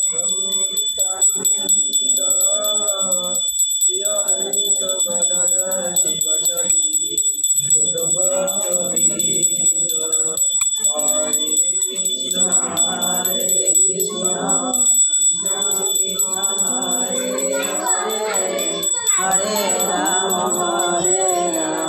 Hare Rama Hare Rama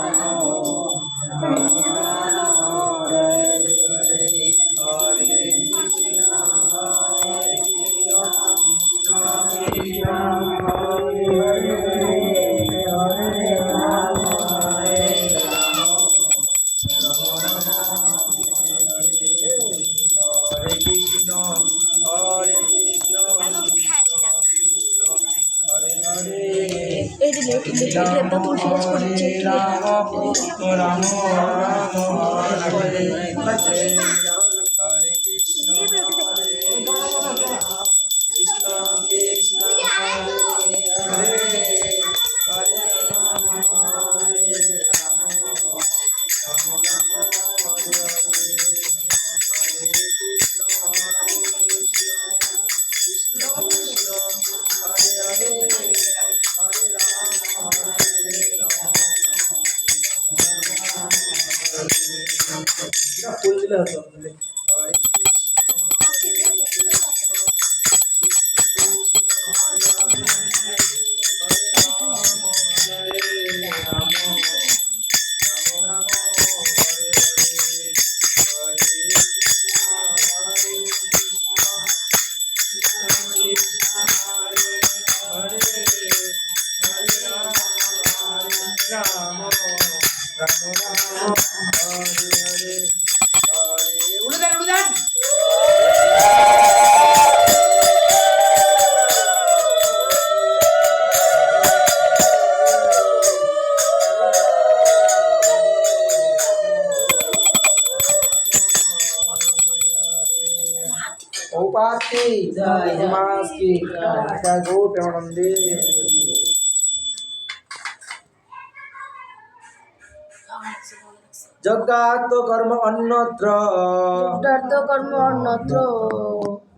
যজ্ঞাত কর্ম অন্যত্র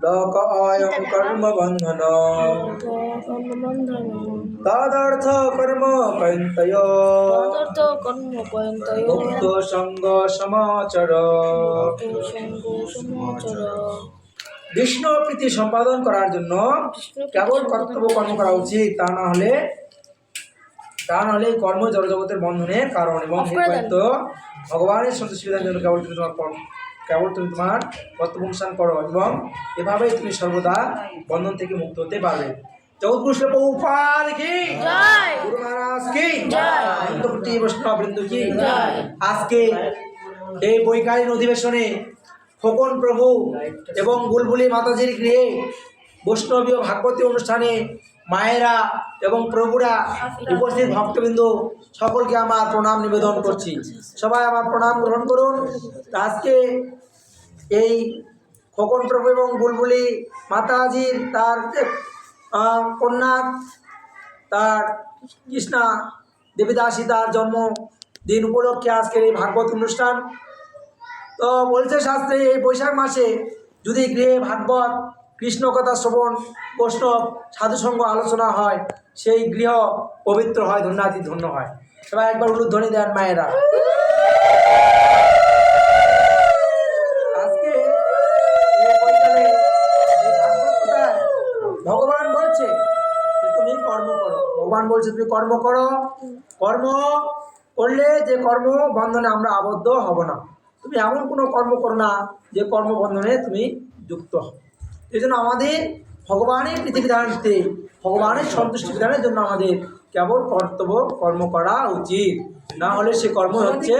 লোক অয়ং কর্ম বন্ধন তদর্থ কর্ম কয়ন্তয় মুক্ত সঙ্গ সমাচর। বিষ্ণু প্রীতি সম্পাদন করার জন্য কেবল কর্তব্য কর্ম করা উচিত, তা না হলে কর্ম জড়জগতের বন্ধনের কারণ। এবং ভগবানের সন্তুষ্টির জন্য কেবল তুমি তোমার কর্তব্য অনুষ্ঠান করো এবং এভাবেই তুমি সর্বদা বন্ধন থেকে মুক্ত হতে পারবে। জগৎগুরু প্রভুপাদ কি জয়, গুরু মহারাজ কি জয়, অন্তর্বর্তী বৈষ্ণববৃন্দ কি জয়। আজকে এই বৈকালীন অধিবেশনে খোকন প্রভু এবং বুলবুলি মাতাজির গৃহে বৈষ্ণবীয় ভাগবতী অনুষ্ঠানে মায়েরা এবং প্রভুরা উপস্থিত ভক্তবৃন্দ সকলকে আমার প্রণাম নিবেদন করছি। সবাই আমার প্রণাম গ্রহণ করুন। আজকে এই খোকন প্রভু এবং বুলবুলি মাতাজির তার কন্যা তার কৃষ্ণা দেবীদাসী তার জন্মদিন উপলক্ষে আজকের এই ভাগবত অনুষ্ঠান। তো বলছে শাস্ত্রে এই বৈশাখ মাসে যদি গৃহে ভাগবত কৃষ্ণ কথা শ্রবণ বৈষ্ণব সাধুসঙ্গ আলোচনা হয়, সেই গৃহ পবিত্র হয়, ধন্যাতি ধন্য হয়। সবাই একবার উলুধ্বনি দেন মায়েরা। আজকে ভগবান বলছে তুমি কর্ম করো, ভগবান বলছে তুমি কর্ম করো। কর্ম করলে যে কর্ম বন্ধনে আমরা আবদ্ধ হব না। তুমি এমন কোনো কর্ম করো না যে কর্মবন্ধনে তুমি যুক্ত হও। এই জন্য আমাদের ভগবানের পৃথিবী ধারণতে ভগবানের সন্তুষ্টি বিধানের জন্য আমাদের কেবল কর্তব্য কর্ম করা উচিত, না হলে সে কর্ম হচ্ছে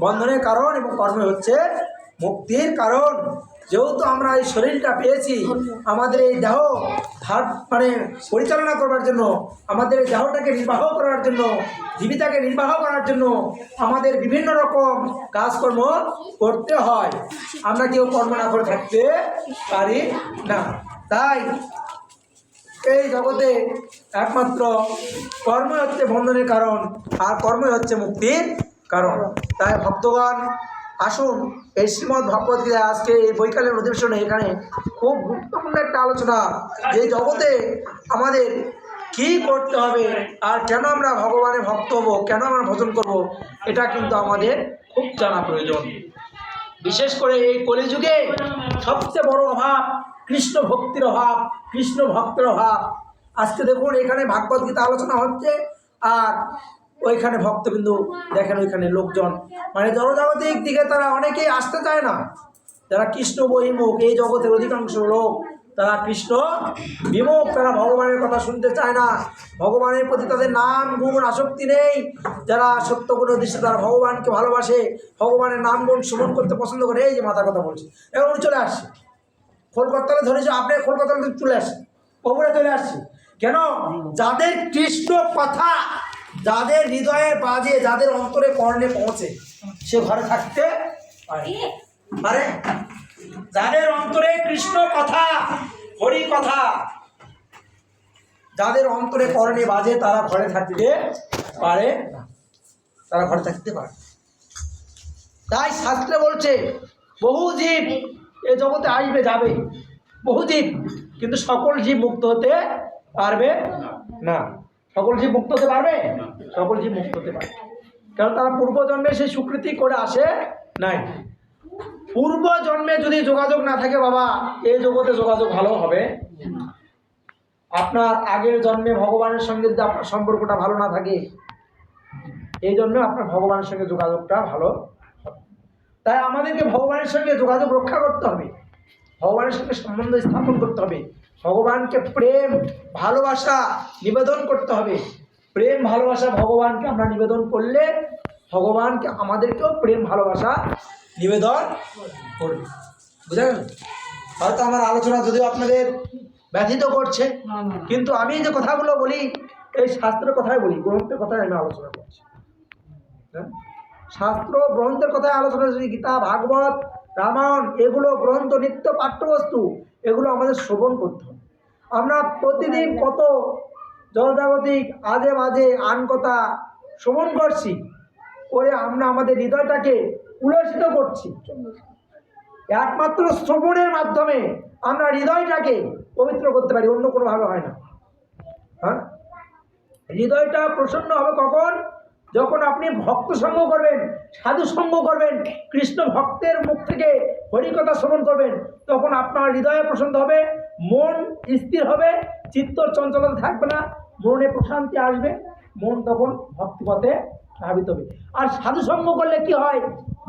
বন্ধনের কারণ এবং কর্ম হচ্ছে মুক্তির কারণ। যেহেতু আমরা এই শরীরটা পেয়েছি আমাদের এই দেহ পরিচালনা করবার জন্য, আমাদের এই দেহটাকে নির্বাহ করার জন্য, জীবিকাকে নির্বাহ করার জন্য আমাদের বিভিন্ন রকম কাজকর্ম করতে হয়। আমরা কেউ কর্ম না করে থাকতে পারি না। তাই এই জগতে একমাত্র কর্মই হচ্ছে বন্ধনের কারণ, আর কর্মই হচ্ছে মুক্তির কারণ। তাই ভক্তগণ আসুন এই শ্রীমদ্ ভগবদ গীতা আজকে এই বৈকালের অধিবেশনে এখানে খুব গুরুত্বপূর্ণ একটা আলোচনা, যে জগতে আমাদের কি করতে হবে আর কেন আমরা ভগবানের ভক্ত হব, কেন আমরা ভজন করব, এটা কিন্তু আমাদের খুব জানা প্রয়োজন। বিশেষ করে এই কলিযুগে সবচেয়ে বড় অভাব কৃষ্ণ ভক্তির অভাব, কৃষ্ণ ভক্তের অভাব। আজকে দেখুন এখানে ভাগবত গীতা আলোচনা হচ্ছে, আর ওইখানে ভক্তবিন্দু দেখেন ওইখানে লোকজন মানে জনজাগতিক দিকে তারা অনেকেই আসতে চায় না। যারা কৃষ্ণ বহির্মুখ, এই জগতের অধিকাংশ লোক তারা কৃষ্ণ বিমুখ, তারা ভগবানের কথা শুনতে চায় না, ভগবানের প্রতি তাদের নাম গুণ আসক্তি নেই। যারা সত্য গুণ দৃষ্টি তারা ভগবানকে ভালোবাসে, ভগবানের নাম গুণ শ্রবণ করতে পছন্দ করে। এই যে মাথা কথা বলছি, এখন উনি চলে আসছে কলকাতায় ধরেছে, আপনি কলকাতায় চলে আসছে, প্রভুরা চলে আসছে কেন? যাদের কৃষ্ণ কথা যাদের হৃদয়ে বাজে, যাদের অন্তরে কর্ণে পৌঁছে, সে ঘরে থাকতে পারে। যাদের অন্তরে কৃষ্ণ কথা, হরি কথা যাদের অন্তরে কর্ণে বাজে, তারা ঘরে থাকতে পারে না, তারা ঘরে থাকতে পারে। তাই শাস্ত্রে বলছে বহু জীব এ জগতে আসবে যাবে, বহু জীব, কিন্তু সকল জীব মুক্ত হতে পারবে না। সকল জীব মুক্ত হতে পারবে? সকল জীব মুক্ত হতে পারবে, কারণ তারা পূর্বজন্মে সেই স্বীকৃতি করে আসে নাই। পূর্ব জন্মে যদি যোগাযোগ না থাকে বাবা, এই জগতে যোগাযোগ ভালো হবে। আপনার আগের জন্মে ভগবানের সঙ্গে যদি আপনার সম্পর্কটা ভালো না থাকে, এই জন্য আপনার ভগবানের সঙ্গে যোগাযোগটা ভালো হবে। তাই আমাদেরকে ভগবানের সঙ্গে যোগাযোগ রক্ষা করতে হবে, ভগবানের সঙ্গে সম্বন্ধ স্থাপন করতে হবে, ভগবানকে প্রেম ভালোবাসা নিবেদন করতে হবে। প্রেম ভালোবাসা ভগবানকে আমরা নিবেদন করলে ভগবানকে আমাদেরকেও প্রেম ভালোবাসা নিবেদন করবে। বুঝা গেল? হয়তো আমার আলোচনা যদিও আপনাদের ব্যথিত করছে, কিন্তু আমি যে কথাগুলো বলি এই শাস্ত্রের কথাই বলি, গ্রন্থের কথাই আমি আলোচনা করছি। হ্যাঁ, শাস্ত্র গ্রন্থের কথায় আলোচনা করছি। গীতা, ভাগবত, রামায়ণ এগুলো গ্রন্থ, নিত্য পাঠ্যবস্তু, এগুলো আমাদের শ্রবণ করতে হবে। আমরা প্রতিদিন কত জনজাগতিক আজে বাজে আন কথা শ্রবণ করছি, করে আমরা আমাদের হৃদয়টাকে উল্লসিত করছি। একমাত্র শ্রবণের মাধ্যমে আমরা হৃদয়টাকে পবিত্র করতে পারি, অন্য কোনোভাবে হয় না। হ্যাঁ, হৃদয়টা প্রসন্ন হবে কখন? যখন আপনি ভক্ত সঙ্গ করবেন, সাধু সঙ্গ করবেন, কৃষ্ণ ভক্তের মুখ থেকে হরিকথা শ্রবণ করবেন, তখন আপনার হৃদয়ে প্রসন্ন হবে, মন স্থির হবে, চিত্ত চঞ্চলতা থাকবে না, মনে প্রশান্তি আসবে, মন তখন ভক্তিপথে ধাবিত হবে। আর সাধু সঙ্গ করলে কি হয়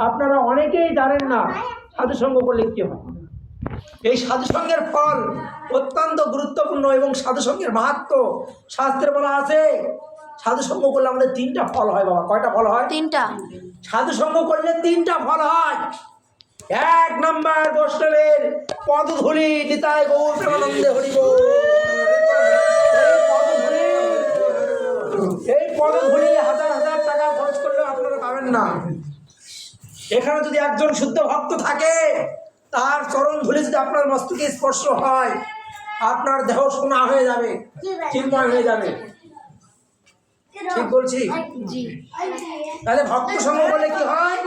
আপনারা অনেকেই জানেন না। সাধু সঙ্গ করলে কি হয়? এই সাধুসঙ্গের ফল অত্যন্ত গুরুত্বপূর্ণ, এবং সাধুসঙ্গের মাহাত্ম্য শাস্ত্রে বলা আছে। সাধুসঙ্গ করলে আমাদের 3টা ফল হয় বাবা। কয়টা ফল হয়? 3টা। সাধুসঙ্গ করলে 3টা ফল হয়। 1 নম্বর বৈষ্ণবের পদধূলি, নিতাই গৌর প্রেমানন্দে হরি বল। এই পদধূলি হাজার হাজার টাকা খরচ করলে আপনারা পাবেন না। এখানে যদি একজন শুদ্ধ ভক্ত থাকে, তার চরণ ধুলি যদি আপনার মস্তকে স্পর্শ হয়, আপনার দেহ সোনা হয়ে যাবে, চিন্ময় হয়ে যাবে। ঠিক বলছি? তাহলে ভক্ত সঙ্গ করলে কি হয়?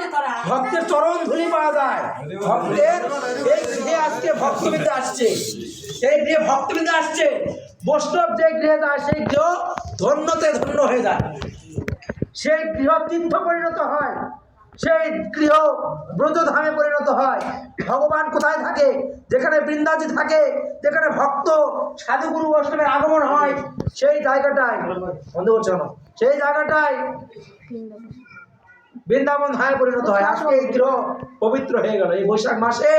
ভক্তের চরণ ধুলি পাওয়া যায়। ভক্তের এই গৃহে আজকে ভক্তবৃন্দ আসছে, এই গৃহে ভক্তবৃন্দ আসছে, বৈষ্ণব যে গৃহে যায় সেই গৃহ ধন্যতে ধন্য হয়ে যায়, সেই গৃহ তীর্থ পরিণত হয়, সেই গৃহ ব্রজধামে পরিণত হয়। ভগবান কোথায় থাকে? যেখানে বৃন্দাজি থাকে, যেখানে ভক্ত সাধুগুরু বৈষ্ণবের আগমন হয়, সেই জায়গাটায় বন্ধ করছে না, সেই জায়গাটায় বৃন্দাবন ধামে পরিণত হয়। আজকে এই গৃহ পবিত্র হয়ে গেল। এই বৈশাখ মাসে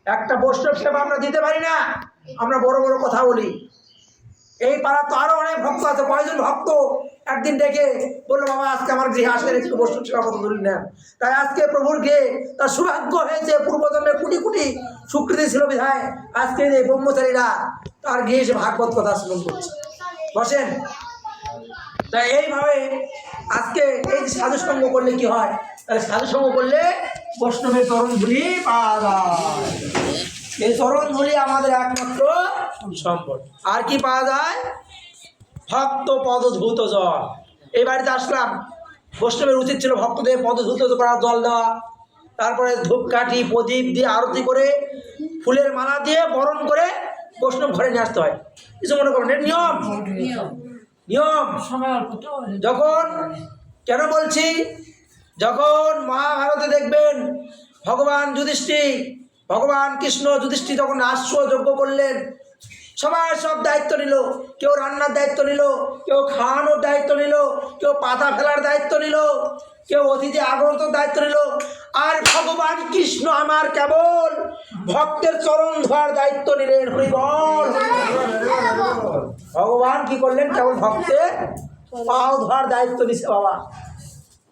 একটা বৈষ্ণব সেবা আমরা দিতে পারি না, আমরা বড় বড় কথা বলি। এই পাড়া তো আরো অনেক ভক্ত আছে, কয়েকজন ভক্ত একদিন ডেকে বললো, বাবা আজকে আমার গৃহে আসলে একটু বৈষ্ণব সেবা কত ধরি নেন। তাই আজকে প্রভুর গৃহে তার সৌভাগ্য হয়েছে, পূর্বজন্মে কোটি কোটি স্বীকৃতি ছিল বিধায় আজকে এই ব্রহ্মচারীরা তার গৃহে এসে ভাগবত কথা শ্রবণ করছে। বসেন। তাই এইভাবে আজকে এই সাধু সঙ্গ করলে কি হয়? তাহলে সাধু সঙ্গ করলে বৈষ্ণবের চরণ ধুলি পাওয়া যায়। এই চরণ ধুলি আমাদের একমাত্র সম্পদ। আর কি পাওয়া যায়? ভক্ত পদধূত জল। এই বাড়িতে আসলাম, বৈষ্ণবের উচিত ছিল ভক্তদের পদধূত করার জল দেওয়া, তারপরে ধূপকাঠি প্রদীপ দিয়ে আরতি করে ফুলের মালা দিয়ে বরণ করে বৈষ্ণব ঘরে নিয়ে আসতে হয়। কিছু মনে করেন, এর নিয়ম নিয়ম। যখন কেন বলছি, যখন মহাভারতে দেখবেন ভগবান যুধিষ্ঠির, ভগবান কৃষ্ণ যুধিষ্ঠির যখন রাষ্ট্র যজ্ঞ করলেন, সবাই সব দায়িত্ব নিল। কেউ রান্নার দায়িত্ব নিল, কেউ খাওয়ানোর দায়িত্ব নিল, কেউ পাতা ফেলার দায়িত্ব নিল, কেউ অতিথি আগমনের দায়িত্ব নিল। আর ভগবান কৃষ্ণ আমার কেবল ভক্তের চরণ ধোয়ার দায়িত্ব নিলেন। হরি বল। ভগবান কি করলেন, কেবল ভক্তের পাও ধোয়ার দায়িত্ব নিছে বাবা।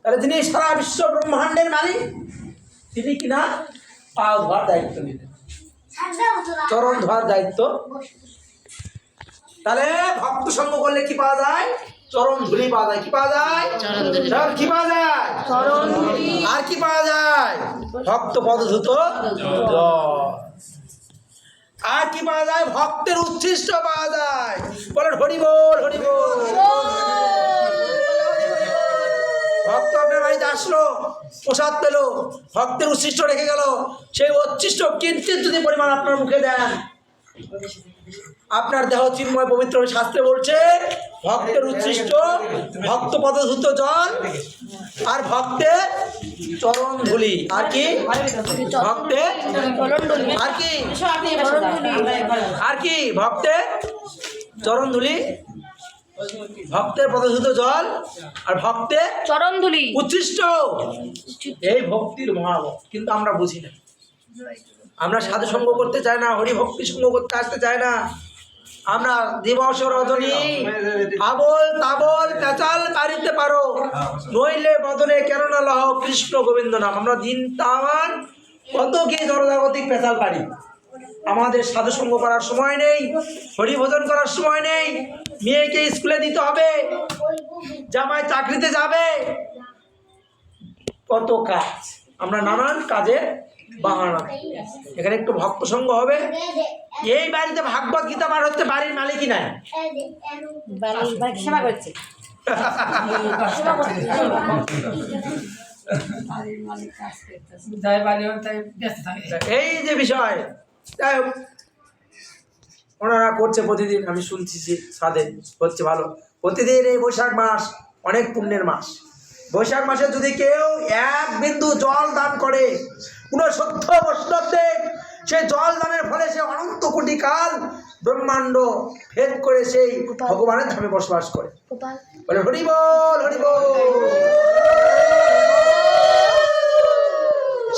তাহলে তিনি সারা বিশ্ব ব্রহ্মাণ্ডের মালিক, তিনি কিনা পাও ধোয়ার দায়িত্ব নিলেন, চরণ ধোয়ার দায়িত্ব। তাহলে ভক্ত সঙ্গ করলে কি পাওয়া যায়? চরণ ধুলি পাওয়া যায়। কি পাওয়া যায়? কি পাওয়া যায়? আর কি পাওয়া যায়? ভক্ত পদধূত জল। আর কি পাওয়া যায়? ভক্তের উচ্ছিষ্ট পাওয়া যায়। বলেন হরি বল, হরি বল। ভক্ত আপনার বাড়িতে আসলো, প্রসাদ পেল, ভক্তের উচ্ছিষ্ট রেখে গেল, সেই উচ্ছিষ্ট কিঞ্চিত যদি পরিমাণ আপনার মুখে দেন, আপনার দেহ চিন্ময় পবিত্র। শাস্ত্রে বলছে ভক্তের উচ্ছিষ্ট, ভক্ত পদধূত জল আর ভক্তের চরণ ধুলি। আর কি? ভক্তের আর কি? আর কি? ভক্তের চরণ ধুলি, ভক্তের পদধূত জল আর ভক্তের চরণ ধুলি উচ্ছিষ্ট। এই ভক্তির মহাভক্ত, কিন্তু আমরা বুঝি না। আমরা সাধু সঙ্গ করতে চাই না, হরি ভক্তি সঙ্গ করতে আসতে চাই না। আমরা দিবস রজনী আবল তাবল পেঁচাল পারিতে পারো, নইলে বদনে কেন না লহ কৃষ্ণ গোবিন্দ নাম। আমরা দিন তামান কত কি জনজাগতিক পেঁচাল পারি, আমাদের সাধু সঙ্গ করার সময় নেই, হরি ভোজন করার সময় নেই। মেয়েকে স্কুলে দিতে হবে, জামাই চাকরিতে যাবে, কত কাজ, আমরা নানান কাজে বাহানা। এখানে একটু ভক্ত সঙ্গ হবে। এই বাড়িতে ভাগবত গীতা পাঠ হচ্ছে, বাড়ির মালিকই নাই, সেবা করছে। এই যে বিষয়, যাই হোক ওনারা করছে প্রতিদিন, আমি শুনছি সাধে হচ্ছে ভালো। প্রতিদিন এই বৈশাখ মাস অনেক পুণ্যের মাস। বৈশাখ মাসে যদি কেউ এক বিন্দু জল দান করে, কোনো সত্য বৈষ্ণবদের, সেই জল দানের ফলে সে অনন্ত কোটি কাল ব্রহ্মাণ্ড ভেদ করে সেই ভগবানের ধামে বসবাস করে। বলে হরি বল, হরি বল।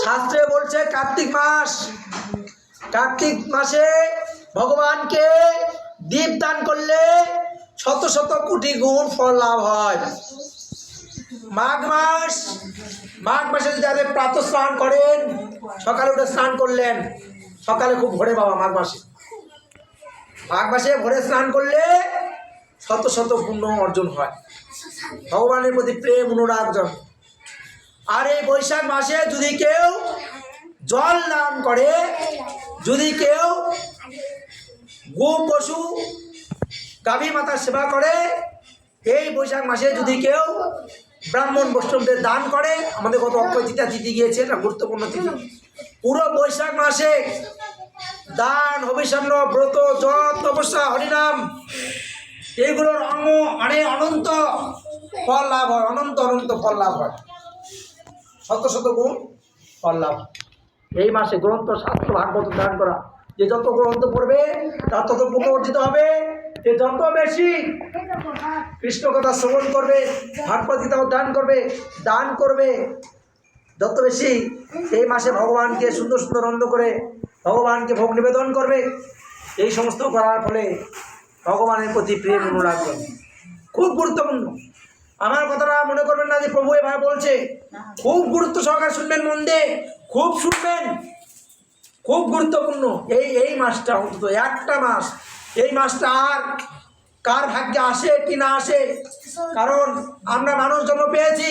শাস্ত্রে বলছে কার্তিক মাস, কার্তিক মাসে ভগবানকে দীপ দান করলে শত শত কোটি গুণ ফল লাভ হয়। মাঘ মাস, মাঘ মাসে যদি প্রাতঃ স্নান করেন, সকালে উঠে স্নান করলেন, সকালে খুব ভোরে বাবা, মাঘ মাসে, মাঘ মাসে ভোরে স্নান করলে শত শত পুণ্য অর্জন হয়, ভগবানের প্রতি প্রেম অনুরাগ জন্ম। আর এই বৈশাখ মাসে যদি কেউ জল দান করে, যদি কেউ গো পশু গাভী মাতার সেবা করে, এই বৈশাখ মাসে যদি কেউ ব্রাহ্মণ বৈষ্ণবদের দান করে, আমাদের কত অক্ষয় তৃতীয়া তিথি গিয়েছে, এটা গুরুত্বপূর্ণ তিথি। পুরো বৈশাখ মাসে দান, হবিষান্ন, ব্রত, যপ, তপস্যা, হরিনাম, এইগুলোর অঙ্গ মানে অনন্ত ফল লাভ হয়, অনন্ত অনন্ত ফল লাভ হয়, শত শত গুণ ফল লাভ। এই মাসে গ্রন্থ শাস্ত্র ভাগবত দান করা, যে যত গ্রন্থ পড়বে তার তত পুণ্য অর্জিত হবে, যে যত বেশি কৃষ্ণ কথা শ্রবণ করবে, ভাগবত গীতা দান করবে, দান করবে যত বেশি, এই মাসে ভগবানকে সুন্দর সুন্দর রন্ধ করে ভগবানকে ভোগ নিবেদন করবে। এই সমস্ত করার ফলে ভগবানের প্রতি প্রেম অনুরাগ করবে। খুব গুরুত্বপূর্ণ। আমার কথাটা মনে করবেন না যে প্রভু এভাবে বলছে, খুব গুরুত্ব সহকারে শুনবেন, মন দিয়ে খুব শুনবেন, খুব গুরুত্বপূর্ণ। এই মাসটা অন্তত একটা মাস, এই মাসটা আর কার ভাগ্যে আসে কি না আসে, কারণ আমরা মানুষ জন্ম পেয়েছি,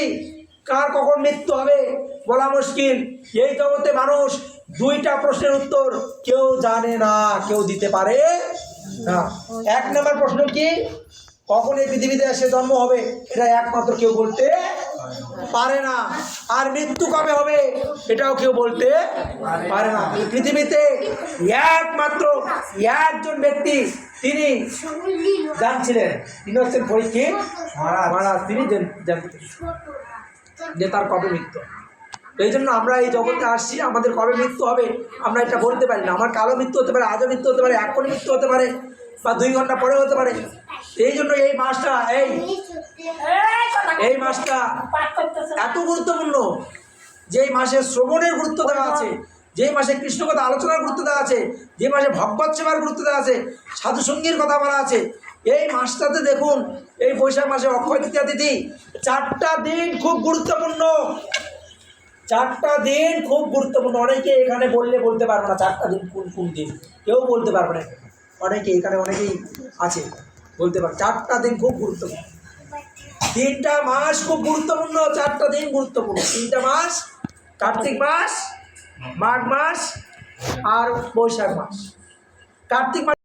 কার কখন মৃত্যু হবে বলা মুশকিল। এই জগতে মানুষ দুইটা প্রশ্নের উত্তর কেউ জানে না, কেউ দিতে পারে না। এক নম্বর প্রশ্ন কি, কখন এই পৃথিবীতে এসে জন্ম হবে, এটা একমাত্র কেউ বলতে পারে না। আর মৃত্যু কবে হবে এটাও কেউ বলতে পারে না। এই পৃথিবীতে একমাত্র একজন ব্যক্তি তিনি জানছিলেন, তিনি হচ্ছেন পরীক্ষিত মহারাজ। তিনি জানতেন যে তার কবে মৃত্যু। এই জন্য আমরা এই জগতে আসছি, আমাদের কবে মৃত্যু হবে আমরা এটা বলতে পারি না। আমার কালো মৃত্যু হতে পারে, আজও মৃত্যু হতে পারে, এখনই মৃত্যু হতে পারে, বা 2 ঘন্টা পরে হতে পারে। এই জন্য এই মাসটা এই মাসটা এত গুরুত্বপূর্ণ, যেই মাসে শ্রবণের গুরুত্ব দেওয়া আছে, যেই মাসে কৃষ্ণকথা আলোচনার গুরুত্ব দেওয়া আছে, যে মাসে ভগবত সেবার গুরুত্ব দেওয়া আছে, সাধু সঙ্গীর কথা বলা আছে। এই মাসটাতে দেখুন, এই বৈশাখ মাসে অক্ষয় তৃতীয়া তিথি, 4টা দিন খুব গুরুত্বপূর্ণ। 4টা দিন খুব গুরুত্বপূর্ণ। অনেকে এখানে বলতে পারবে না 4টা দিন কোন কোন দিন, কেউ বলতে পারবে না। অনেকে এখানে অনেকেই আছে বলতে পারবে। 4টা দিন খুব গুরুত্বপূর্ণ। 3টা মাস খুব গুরুত্বপূর্ণ, 4টা দিন গুরুত্বপূর্ণ। 3টা মাস, কার্তিক মাস, মাঘ মাস আর বৈশাখ মাস। কার্তিক মাস